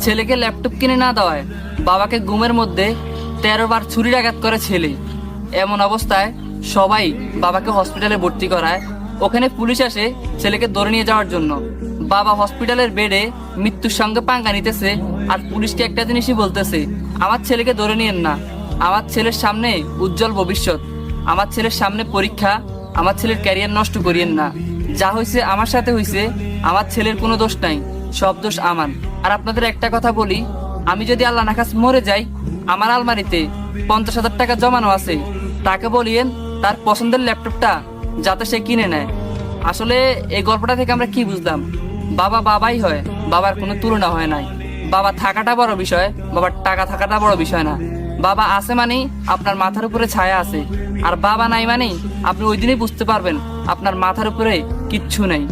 ছেলেকে ল্যাপটপ কিনে না দেওয়ায় বাবাকে গুমের মধ্যে 13 বার ছুরির আঘাত করে ছেলে। এমন অবস্থায় সবাই বাবাকে হসপিটালে ভর্তি করায়। ওখানে পুলিশ আসে ছেলেকে ধরে নিয়ে যাওয়ার জন্য। বাবা হসপিটালের বেডে মৃত্যুর সঙ্গে পাঙ্গা নিতেছে, আর পুলিশকে একটা জিনিসই বলতেছে, আমার ছেলেকে ধরে নিয়েন না, আমার ছেলের সামনে উজ্জ্বল ভবিষ্যৎ, আমার ছেলের সামনে পরীক্ষা, আমার ছেলের ক্যারিয়ার নষ্ট করিয়েন না। যা হয়েছে আমার সাথে হয়েছে, আমার ছেলের কোনো দোষ নাই, সব দোষ আমার। আর আপনাদের একটা কথা বলি, আমি যদি আল্লাহ না খাস মরে যাই, আমার আলমারিতে 50,000 টাকা জমানো আছে, তাকে বলিয়েন তার পছন্দের ল্যাপটপটা যাতে সে কিনে নেয়। আসলে এই গল্পটা থেকে আমরা কি বুঝলাম? বাবা বাবাই হয়, বাবার কোনো তুলনা হয় নাই। বাবা থাকাটা বড় বিষয়, বাবার টাকা থাকাটা বড় বিষয় না। বাবা আছে মানেই আপনার মাথার উপরে ছায়া আছে, আর বাবা নাই মানেই আপনি ওই দিনই বুঝতে পারবেন আপনার মাথার উপরে কিচ্ছু নেই।